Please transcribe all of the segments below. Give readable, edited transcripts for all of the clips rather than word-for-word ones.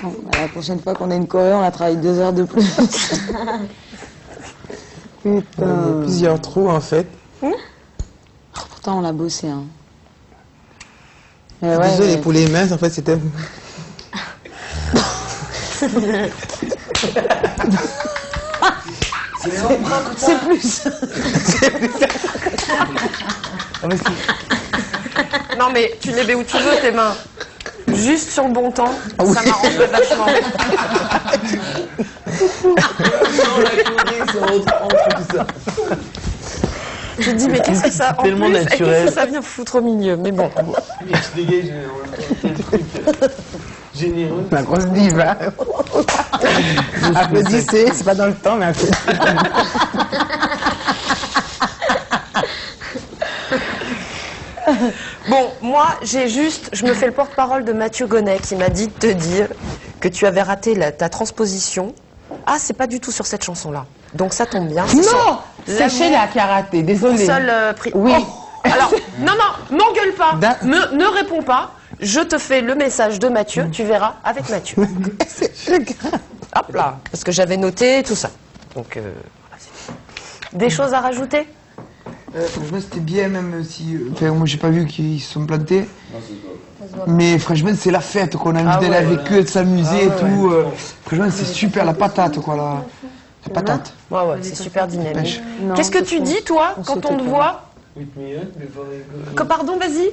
Bon, la prochaine fois qu'on a une choré, on la travaille 2 heures de plus. Putain. Il y a plusieurs trous en fait. Pourtant, on l'a bossé. Hein. Mais Désolé mais... pour les mains, en fait c'était... C'est plus. Non mais tu les mets où tu veux tes mains. Juste sur le bon temps, ça m'arrangerait vachement. Je dis mais qu'est-ce que ça en Tellement plus, naturel. qu'est-ce que ça vient foutre au milieu. Mais bon. Mais tu dégages quel truc généreux. La grosse diva. Applaudissez, c'est pas dans le temps, mais applaudissez. Bon, moi, je me fais le porte-parole de Mathieu Gonnet qui m'a dit de te dire que tu avais raté ta transposition. Ah, c'est pas du tout sur cette chanson-là. Donc ça tombe bien. Non, c'est Sheila qui a raté, désolé. Seul prix. Oui. Oh, alors, non, m'engueule pas. Da- Ne réponds pas. Je te fais le message de Mathieu. Tu verras avec Mathieu. C'est grave. Hop là. Parce que j'avais noté tout ça. Donc, voilà, des choses à rajouter? Franchement, c'était bien, même si. Enfin, moi, j'ai pas vu qu'ils se sont plantés. Mais franchement, c'est la fête, quoi. On a envie d'aller avec eux, de s'amuser et tout. Franchement, c'est super, la patate, quoi. La patate. Ouais, c'est super dynamique. Non, Qu'est-ce que c'est tu faux. dis, toi, On quand saute on te pas. voit? Pardon, vas-y.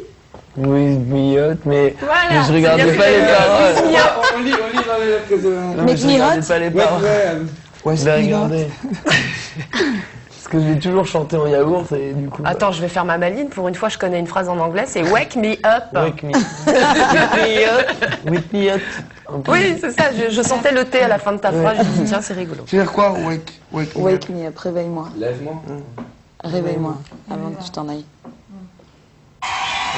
Oui, miotte, mais Voilà, je regardais c'est bien pas les fait. paroles. On lit dans les lettres. Non, mais je regardais pas les paroles. Ouais, Je l'ai regardé. Parce que je l'ai toujours chanté en yaourt et du coup... Attends, je vais faire ma maline. Pour une fois, je connais une phrase en anglais. C'est wake me up. Wake me. Wake me up. Oui, c'est ça. Je sentais le T à la fin de ta phrase. Je me dis, tiens, c'est rigolo. Tu veux dire quoi? Wake. Wake me up, réveille-moi. Lève-moi. Réveille-moi avant que tu t'en ailles.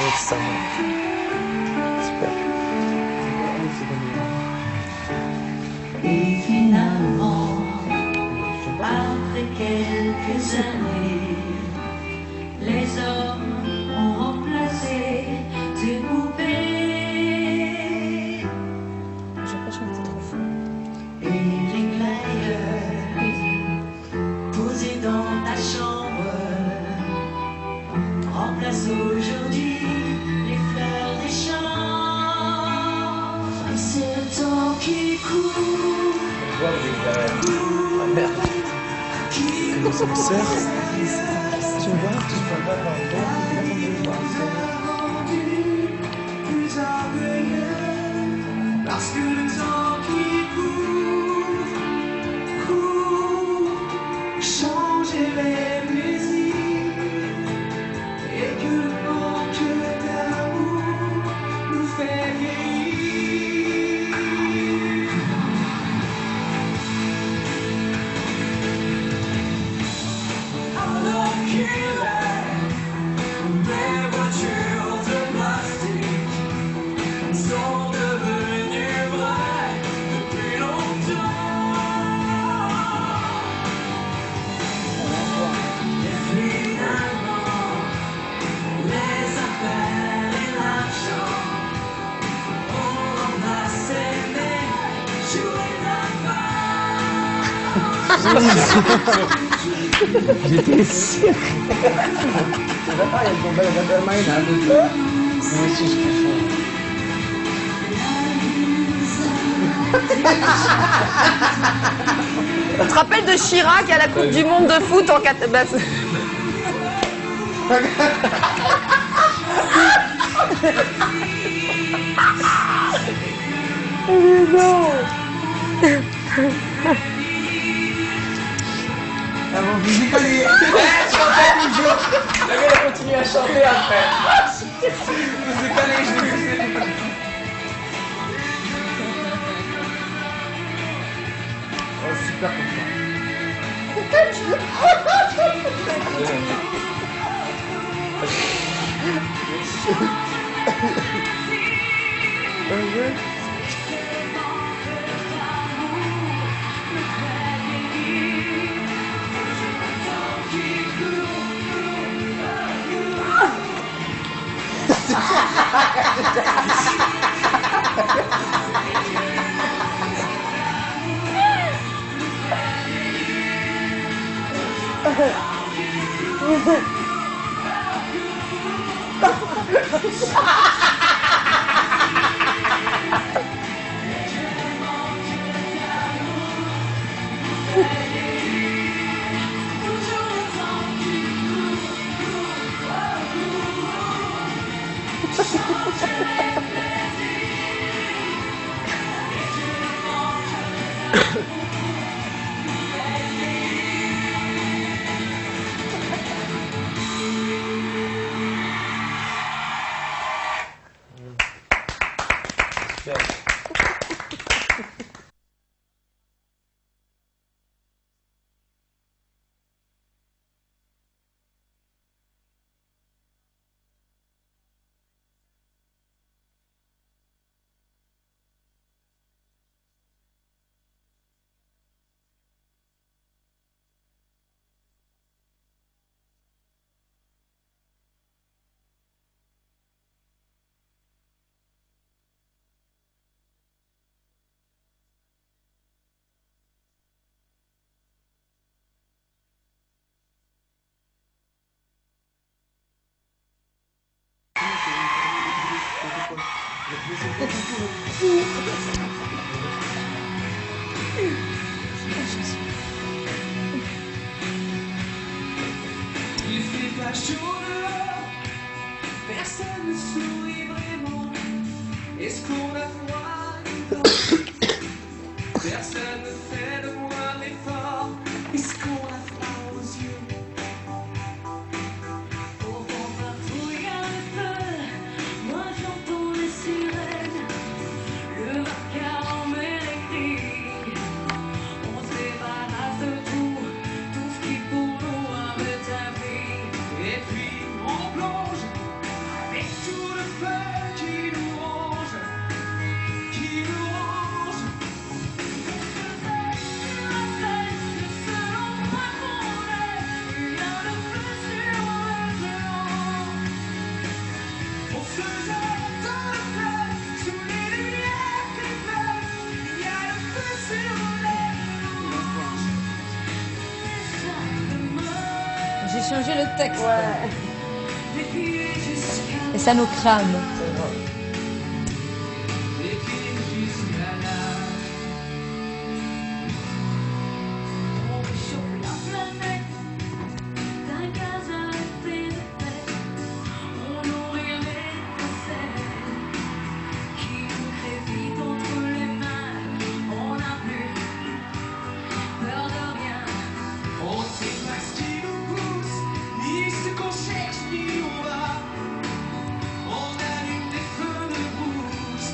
Oui, ça va. Super. Et finalement, après quelques années, les hommes ont remplacé tes poupées. J'ai pas chanté trop fort. Et les glaïeurs posés dans ta chambre remplacent aujourd'hui les fleurs des champs. Et c'est le temps qui court. Merde. Ça me sert. Tu vois, tu peux pas Parce que le temps qui court, changer les plaisirs, et que le manque d'amour nous fait vieillir. Alors qu'il est des voitures de plastique sont devenues vraies depuis longtemps. Et finalement, les affaires et l'argent ont remplacé mes jouets d'enfant. J'étais sûr. Moi aussi, je kiffe. Tu te rappelles de Chirac à la Coupe du Monde de foot en 4... Bah, Ah bon, vous décalez. La gueule a continué à chanter après. Vous décalez, je l'ai fait. Oh, super content. Il fait pas chaud dehors, personne ne sourit vraiment. Est-ce qu'on a froid dedans? Personne ne fait le moindre effort. Est-ce qu'on a froid aux yeux? Pourtant partout il y a le feu, moi j'entends les sirènes, le vacarme et les cris. On se débarrasse de tout, tout ce qui pour nous avait tapis. Et puis on plonge avec tout le feu qui nous ronge, qui nous ronge. Le seul endroit qu'on ait, il y a le feu sur le géant. On se jette dans le fleuve, sous les lumières qui pleuvent. Il y a le feu sur les planches. J'ai changé le texte. Des pieds jusqu'à Et ça nous crame. Des pieds jusqu'à là. on réchauffe la planète, d'un gaz à effet de serre. On nourrit les facettes qui nous crépitent entre les mains. On n'a plus peur de rien. On sait pas ce qui nous pousse, ni ce qu'on cherche, ni où on va. On allume des feux de brousse,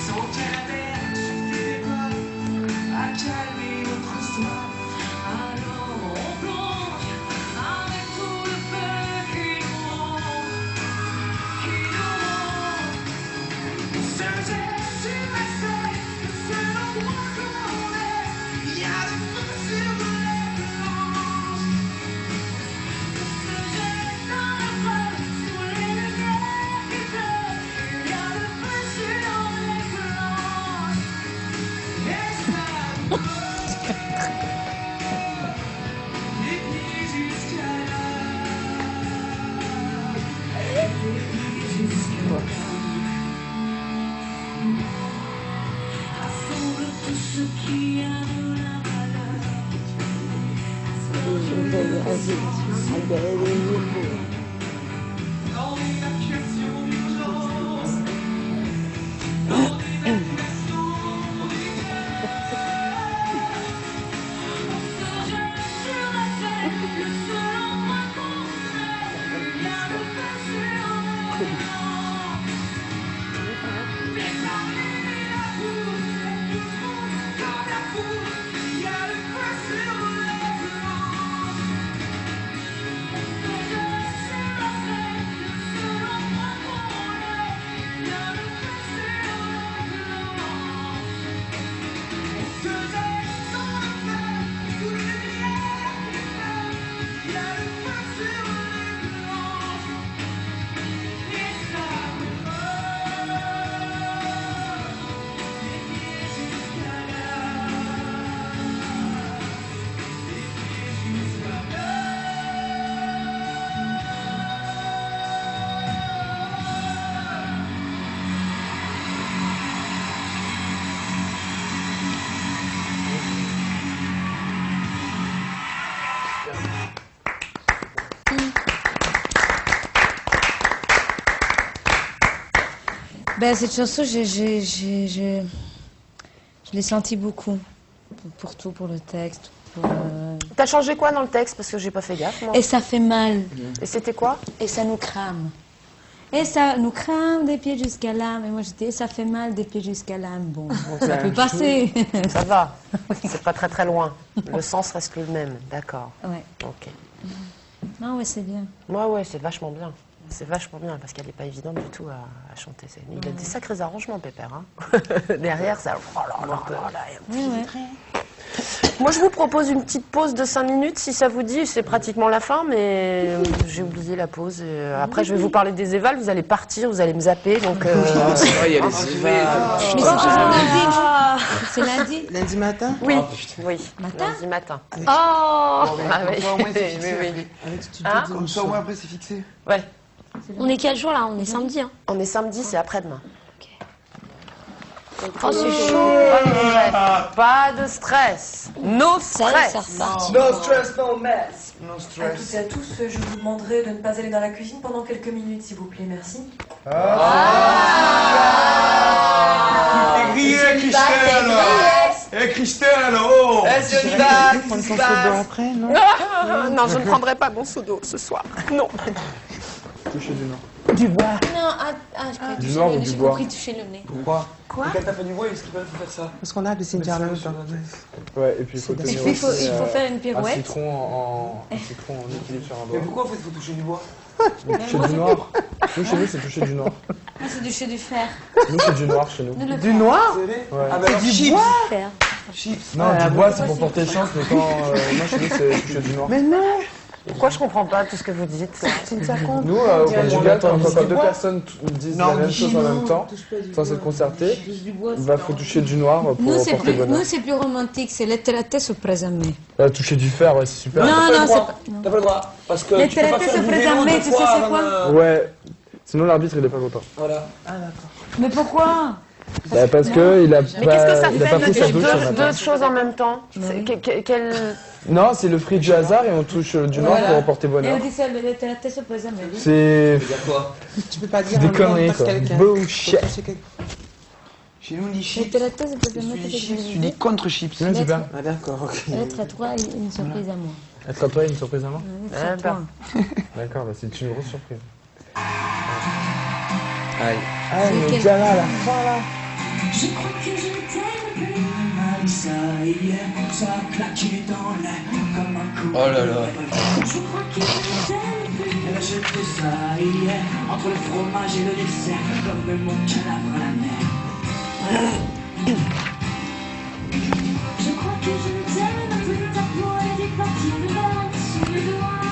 sans qu'à la terre suffit des pas à calmer notre histoire. Alors on plonge avec tout le feu qui nous ronge, qui nous ronge. On se jette sur la scène, le seul endroit qu'on est. Il y a le feu sur les planches. On se jette dans le feu, sous les lumières qui pleuvent. Il y a le feu sur les planches. Et ça les pieds jusqu'à là. Rassemble tout ce qui a de la valeur. Dans l'évacuation d'urgence, dans l'évacuation On se jette sur la fête, le seul endroit qu'on ait. Il y a le feu sur les planches. Mais parmi la foule, tout le monde comme la foule. Il y a le feu sur les planches. On se jette sur la fête, le seul endroit Ben, cette chanson, je l'ai sentie beaucoup. Pour tout, pour le texte. T'as changé quoi dans le texte? Parce que j'ai pas fait gaffe, moi. Et ça fait mal. Et c'était quoi? Et ça nous crame. Et ça nous crame des pieds jusqu'à l'âme. Et moi, je dis, et ça fait mal des pieds jusqu'à l'âme. Bon, ça peut passer. Ça va. C'est pas très très loin. Le sens reste le même. D'accord. Ouais. Ok. Non, ouais, c'est bien. Ouais, c'est vachement bien. C'est vachement bien parce qu'elle n'est pas évidente du tout à chanter. Il a des sacrés arrangements, Pépère. Hein. Derrière, ça. Oh là là là là, il y a un petit trait. Moi, je vous propose une petite pause de 5 minutes, si ça vous dit. C'est pratiquement la fin, mais j'ai oublié la pause. Après, je vais vous parler des évals. Vous allez partir, vous allez me zapper. Donc, C'est vrai, il y a les évals. Mais c'est toujours lundi. C'est lundi. Lundi matin? oui, oui. Matin? Lundi matin. Avec- Oh ah, oui. Comme ça, au moins, c'est fixé. Oui. Avec Studio Hein? Dance. Comme ça, au moins, après, c'est fixé. Ouais. On est quel jour là? On est samedi. Hein. On est samedi, c'est après-demain. Oh, c'est chaud. Pas de stress. No Ça y est, stress. c'est reparti. No stress, no mess. No À toutes stress. et à tous, je vous demanderai de ne pas aller dans la cuisine pendant quelques minutes, s'il vous plaît, merci. Grillé, Christelle. Eh, Christelle, oh. Prendre son pseudo après, non? Non, je ne prendrai pas mon seau d'eau ce soir. Non. Toucher du nord. Non, je croyais Du toucher nord le ou nez. du J'ai bois? compris toucher le nez. Pourquoi? Quoi? Quand t'as fait du bois, est-ce qu'il peut faire ça? Parce qu'on a appelé Cynthia là. Ouais, et puis il faut tenir Il faut aussi, faire une un pirouette. citron en équilibre sur un Mais doigt. pourquoi en fait, il faut toucher du bois? Toucher du noir. Nous, chez nous, c'est toucher du noir. Moi, c'est toucher du fer. Nous, c'est du noir chez nous. Nous, le Du noir? C'est vrai? Ouais. Ah, bah alors, chips. fer. Chips. Non, du bois, c'est pour porter chance, mais quand. Moi, chez nous, c'est toucher du noir. Mais non! Pourquoi je comprends pas tout ce que vous dites? Cynthia compte. Nous, au conjugal, quand du deux bois. personnes disent Non, la même du chose en même temps, sans s'être concertées, il faut toucher du noir pour Nous, c'est porter bonheur. plus romantique. C'est letterate sul presame. Toucher du fer, ouais, c'est super. Non, non, c'est pas. T'as pas le droit. Parce que tu peux pas Letterate faire sul du vélo presame, deux tu sais fois c'est avant quoi? de- Ouais. Sinon, l'arbitre, il est pas content. Voilà. Mais pourquoi? Parce que il a Mais qu'est-ce que ça il a pas fait pris de sa toucher douche ce matin. deux choses en même temps? Quel... Non, c'est le fruit du hasard et on touche du noir pour porter Et bonheur. on dit ça, letterate sul presame. C'est Tu peux pas dire des un nom conneries, parce quoi. quelqu'un. Bullshit. Faut toucher quelqu'un. Chez nous, on dit chips. Letterate sul Et presame, celui c'est chips, tu divisé. dis contre chips. C'est super. Ah d'accord, ok. Lettre à toi et une surprise à moi. Être à toi, une surprise à moi. Lettre à toi. D'accord, bah c'est une grosse surprise. Aïe. Ah, mais quel- déjà là, à la fin là. Je crois que je t'aime plus. Ça hier, ça a claqué dans l'air comme un coup. Oh là là. Je crois que je t'aime plus. Elle a jeté ça hier entre le fromage et le dessert comme mon cadavre à la mer. Je crois que je ne t'aime plus. Ta peau elle est partie de là, sous mes doigts,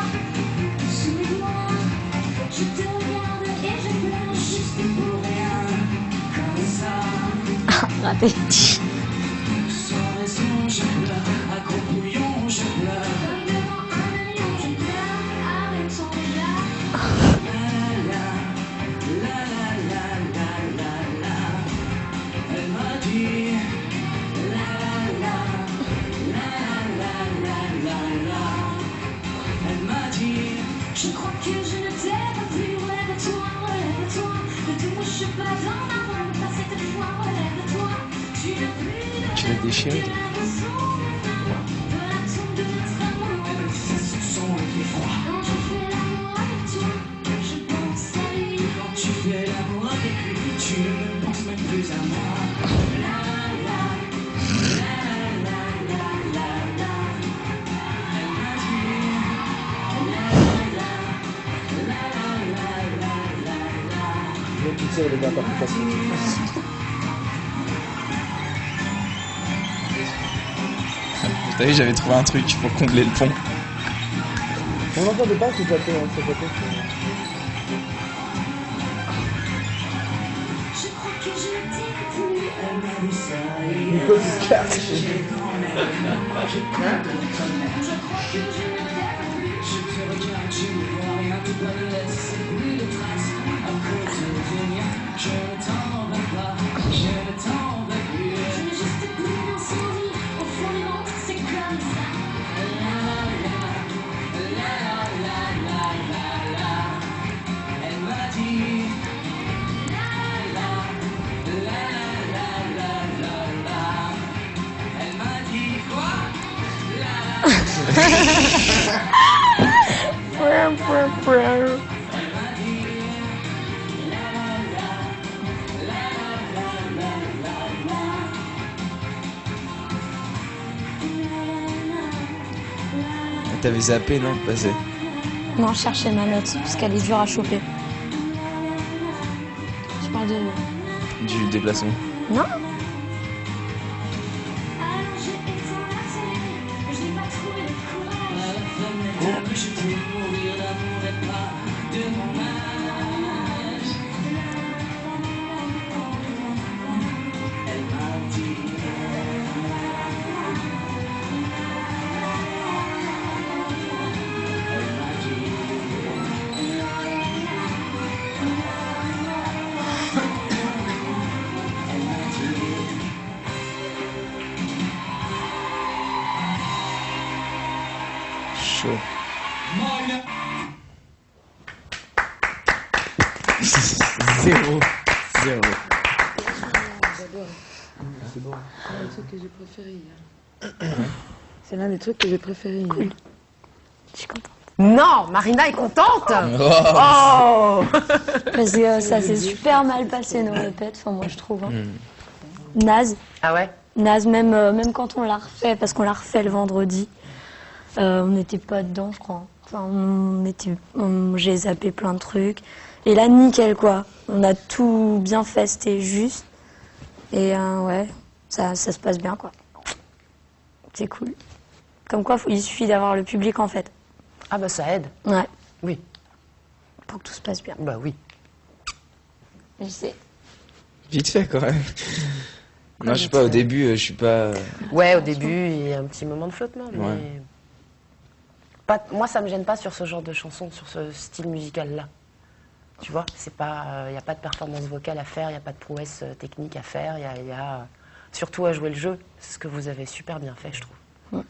sous mes doigts. Je te regarde et je pleure juste pour rien, comme ça. Raté. Sans raison, je pleure, à gros bouillon, je pleure. Comme devant un lion, je pleure avec ton regard. La la la la la la. Elle m'a dit la la la la la la la. Elle m'a dit Je crois que je ne t'aime plus. Relève-toi, relève-toi. Ne te mouche pas dans ma main, pas cette fois. Relève-toi. Tu n'as plus de Tu l'as déchiré. de la tombe de notre amour. ce son était froid. Quand je fais l'amour avec toi, je pense à lui. Quand tu fais l'amour avec lui, tu ne penses même plus à moi. La la la la la la la. Elle m'a dit la la la la la la la. Le petit, il est bien pas plus facile. T'as vu, j'avais trouvé un truc pour combler le pont. On n'entendait pas ce plateau, hein, ce plateau. Je crois que je ne t'aime plus. Elle m'a dit ça hier. Nico Giscard. J'ai dans l'air, moi j'ai plein de tonnerre. Je crois que je ne t'aime plus. Je te regarde, je ne vois rien, tu dois me laisser plus de traces. À cause de tes liens, je ne t'en veux pas, je ne t'en veux plus. Je n'ai juste plus d'incendie. Au fond du ventre, c'est comme ça. La la la la la la la. Elle m'a dit la la la T'avais zappé, non, passé? Non, je cherchais ma note, parce qu'elle est dure à choper. Tu parles de... Du déplacement. Non? Chaud. Zéro. Zéro. C'est bon. C'est l'un des trucs que j'ai préféré hier. C'est l'un des trucs que j'ai préféré hier. Je suis contente. Non, Marina est contente. Oh. Parce que ça s'est super mal passé nos répètes, enfin moi je trouve. Hein. Naze. Ah ouais? Naze, même quand on l'a refait, parce qu'on l'a refait le vendredi, on n'était pas dedans, je crois. Enfin, j'ai zappé plein de trucs. Et là, nickel, quoi. On a tout bien fait, c'était juste. Et ouais, ça se passe bien, quoi. C'est cool. Comme quoi, il suffit d'avoir le public, en fait. Ah bah ça aide. Ouais. Oui. Pour que tout se passe bien. Bah oui. Je sais. Vite fait, quand même. Non, je sais pas, au début, je suis pas... Ouais, au début, il y a un petit moment de flottement, mais... Ouais. Moi, ça me gêne pas sur ce genre de chanson, sur ce style musical-là. Tu vois, c'est pas... Il n'y a pas de performance vocale à faire, il n'y a pas de prouesse technique à faire, il y a surtout à jouer le jeu. C'est ce que vous avez super bien fait, je trouve. Ouais.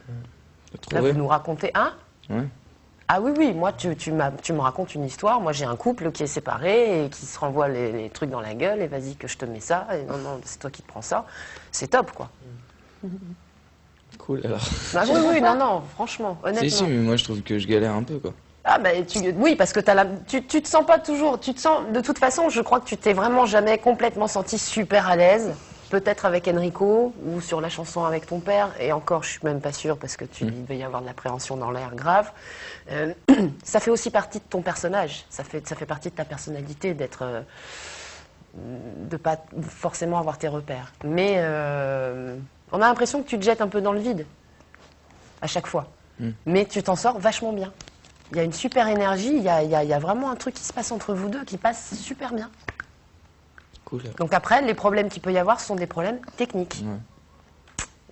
Là, vous nous racontez... Hein? Ouais. Ah oui, oui, moi, tu me racontes une histoire. Moi, j'ai un couple qui est séparé et qui se renvoie les trucs dans la gueule et vas-y que je te mets ça. Et non, non, c'est toi qui te prends ça. C'est top, quoi. Cool, alors. Ah oui, oui, non, non, franchement, honnêtement. Si, mais moi, je trouve que je galère un peu, quoi. Ah bah, oui, parce que tu te sens pas toujours... Tu te sens... De toute façon, je crois que tu t'es vraiment jamais complètement senti super à l'aise. Peut-être avec Enrico ou sur la chanson avec ton père. Et encore, je suis même pas sûre parce que il devait y avoir de l'appréhension dans l'air grave. Ça fait aussi partie de ton personnage. Ça fait partie de ta personnalité d'être... de pas forcément avoir tes repères. Mais on a l'impression que tu te jettes un peu dans le vide. À chaque fois. Mais tu t'en sors vachement bien. Il y a une super énergie. Il y a vraiment un truc qui se passe entre vous deux qui passe super bien. Cool. Donc après, les problèmes qu'il peut y avoir sont des problèmes techniques. Ouais.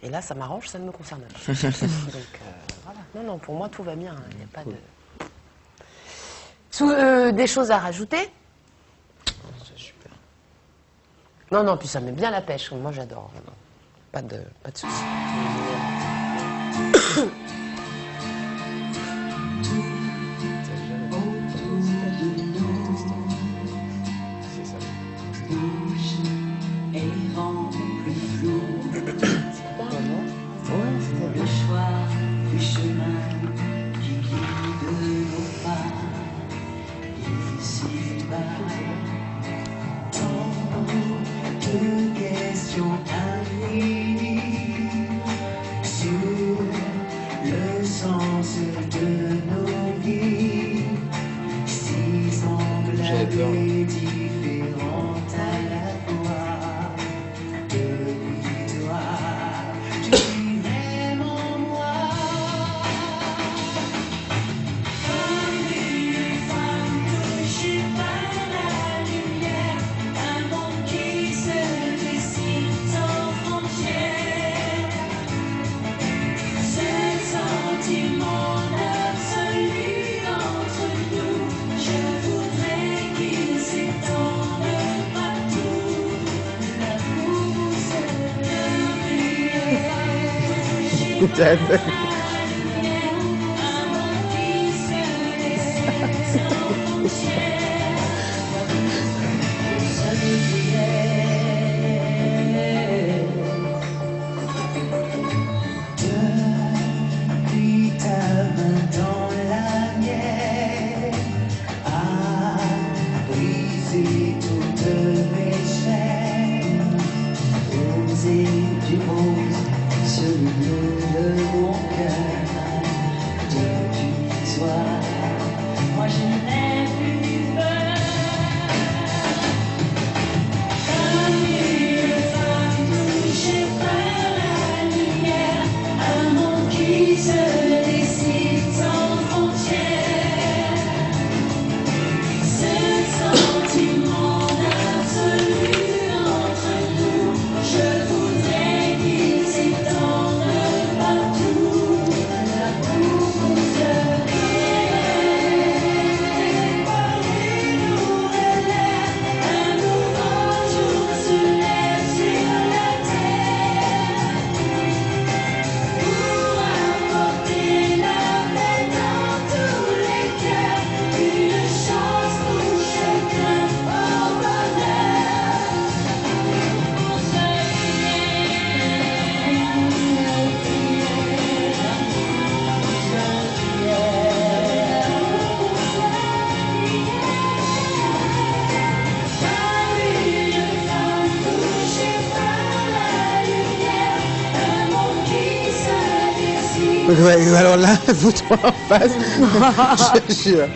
Et là, ça m'arrange, ça ne me concerne pas. Donc voilà. Non, non, pour moi, tout va bien. Il n'y a pas de... des choses à rajouter? C'est super. Non, non, puis ça met bien la pêche. Moi, j'adore. Pas de soucis. Le choix du chemin qui guide nos pas ici-bas. Tant de questions infinies sur le sens de nos vies. Si semblables et différentes à la fois. Depuis toi, tu m'aimes en moi. Comme une femme touchée par la lumière, un monde qui se dessine sans frontières. Ce sentiment absolu entre nous, je voudrais qu'il s'étende partout. L'amour se devient Putain. Depuis ta main dans la mienne, Ouais, alors là, vous-toi en face. Je jure.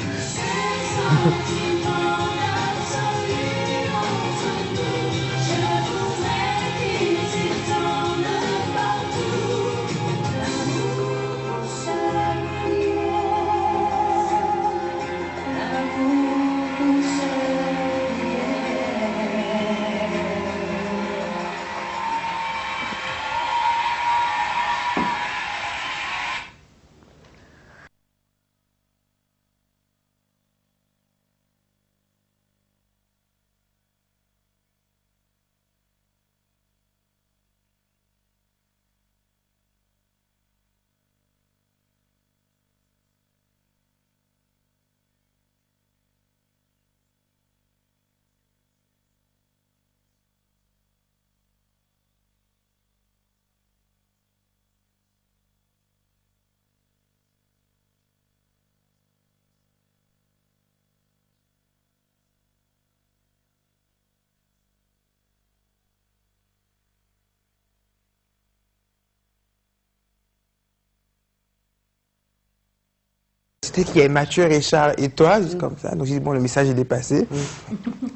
C'était qu'il y avait Mathieu, Richard et toi, juste comme ça. Donc j'ai dit, bon, le message est dépassé.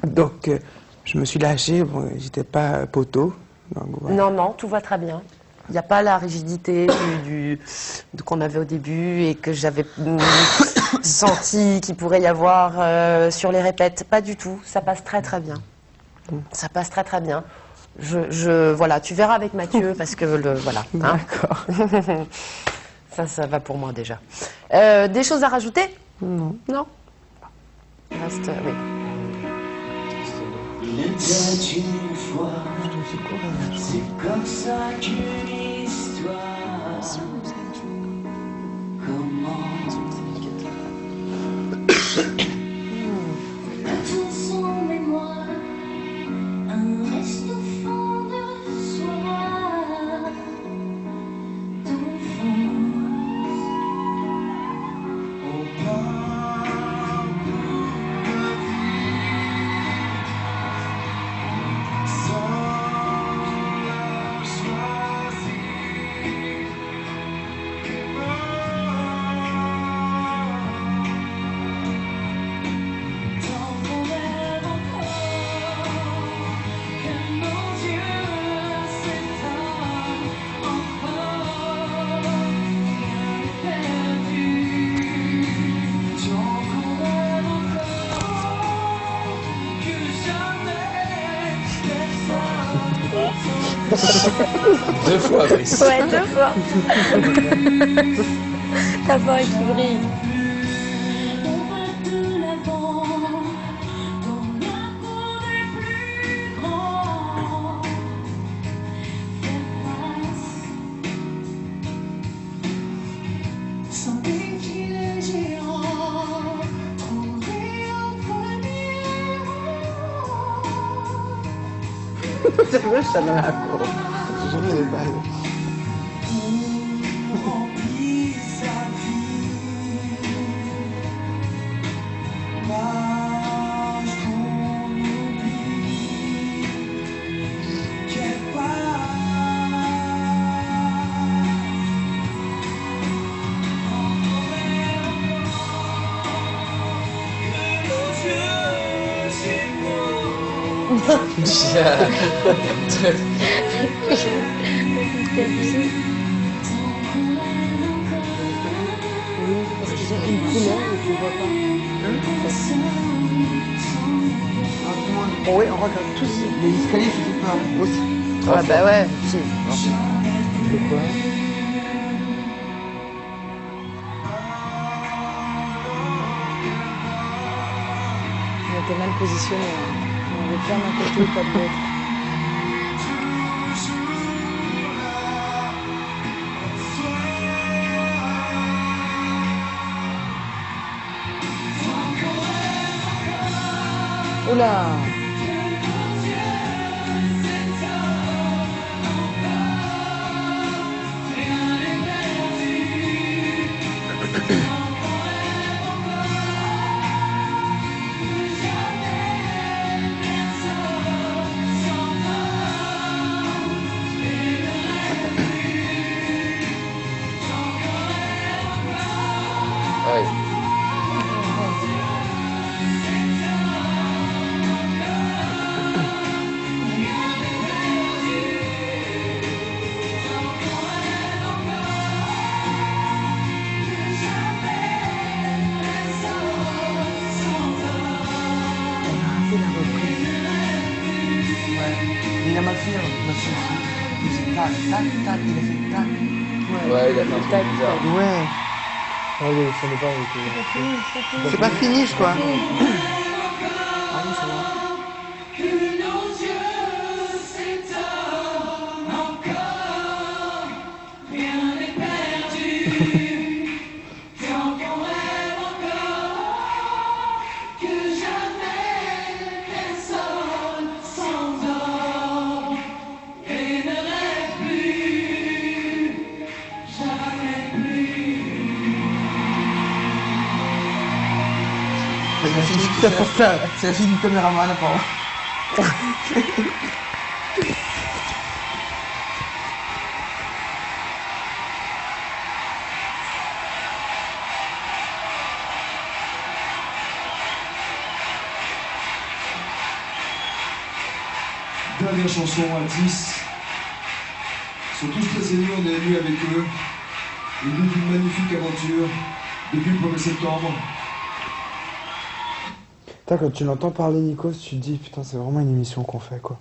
Donc je me suis lâché, bon, j'étais pas poteau. Donc, voilà. Non, tout va très bien. Il n'y a pas la rigidité qu'on avait au début et que j'avais senti qu'il pourrait y avoir sur les répètes. Pas du tout, ça passe très très bien. Ça passe très très bien. Voilà, tu verras avec Mathieu parce que voilà. Hein. D'accord. Ça va pour moi déjà. Des choses à rajouter? Non. Non. Il reste, oui. Il était une fois, c'est comme ça qu'une histoire commence. Tout son mémoire, un reste au fond de soi, d'enfance. Deux fois, Brice. Ouais, 2 fois. Ta voix qui brille. On va de l'avant, dans la cour des plus grands. Faire face, sans défiler les géants, trouver un premier rang. C'est vrai, ça dans la cour. Je mets les balles. Remplis sa vie, l'âge qu'on oublie, quelque part. Encore et encore, que nos yeux Parce qu'ils ont une couleur et tu vois pas. Oui, on regarde tous les escaliers, c'était pas aussi. Ah bah ouais, si. Pourquoi? On était mal positionnés. On avait plein d'un côté, pas de l'autre. Oula! sortir. Il faisait tac, tac, tac, il a fait tac. Ouais, il a fait un truc bizarre. Ouais. Ah oui, ça n'est pas avec C'est pas fini, je crois. Que nos yeux s'étonnent encore, rien n'est perdu, tant qu'on rêve encore, que jamais personne s'endort et ne rêve plus, jamais plus. C'est la fille du caméraman, apparemment. Dernière chanson à 10. Ils sont tous très émus, on est émus avec eux. Ils vivent une magnifique aventure depuis le 1er septembre. Putain, quand tu l'entends parler, Nikos, tu te dis, putain, c'est vraiment une émission qu'on fait, quoi.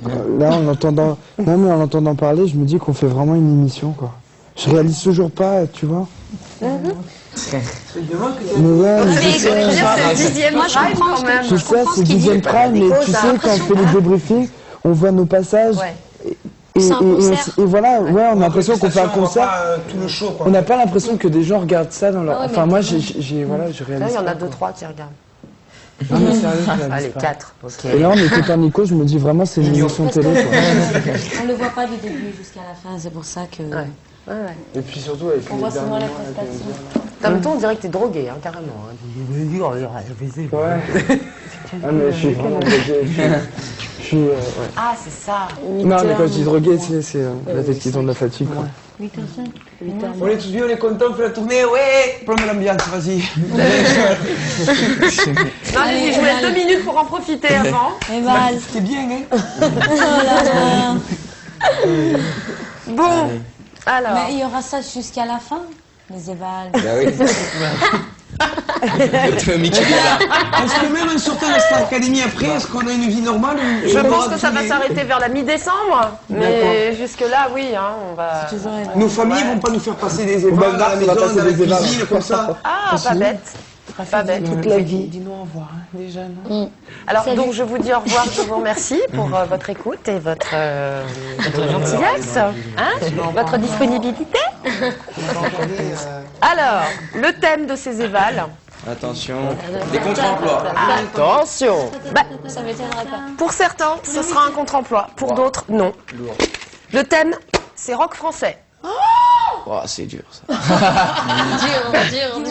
Là, en l'entendant... Non, mais en l'entendant parler, je me dis qu'on fait vraiment une émission, quoi. Je réalise toujours pas, tu vois. Mais ouais, mais je sais. Moi, je comprends ce que Je sais, c'est dixième prime, mais tu sais, quand on fait les débriefings, on voit nos passages. C'est un concert. Et voilà, ouais, on a l'impression qu'on fait un concert. Tout le show, quoi. On n'a pas l'impression que des gens regardent ça dans leur... Enfin, moi, voilà, je réalise. Là, il y en a pas, 2-3 qui regardent. Non, mais sérieux, je réalise Allez, pas. 4. Ok. Et là, en écoutant Nico, je me dis vraiment, c'est une émission de télé, quoi. On le voit pas du début jusqu'à la fin, c'est pour ça que... Ouais. Ouais, ouais. Et puis surtout, avec On les voit souvent derniers la mois, là, prestation. En même temps, on dirait que t'es drogué, hein, carrément. Hein. Ouais. Ah, mais je suis vraiment drogué. Je suis... ouais. Ah, c'est ça. Non, mais quand je dis drogué, c'est la tête qui tombe de la fatigue, quoi. 8h05. On est tous vieux, on est contents, on fait la tournée, ouais. Plombe l'ambiance, vas-y. Non, allez, je vous laisse 2 minutes pour en profiter avant. Et Val. C'était bien, hein. Oh là là. Bon, alors. Mais il y aura ça jusqu'à la fin, les évals. Bah oui. Est-ce que même en sortant de Star Academy après, est-ce qu'on a une vie normale ou... Je pense que ça va s'arrêter vers la mi-décembre. Mais jusque-là, oui, hein, on va. Nos familles vont pas nous faire passer des évals dans la maison, dans la cuisine, comme ça. Ah, pas bête. Pas bête. Toute la vie. Dis-nous au revoir, hein, déjà, non? Alors, donc, je vous dis au revoir, je vous remercie pour votre écoute et votre gentillesse, hein, votre disponibilité. Alors, le thème de ces évals. Attention, des contre-emplois. Attention. Bah, Ça m'étonnerait pas. pour certains, ce sera un contre-emploi. Pour d'autres, non. Lourd. Le thème, c'est rock français. Oh, c'est dur ça. Dur.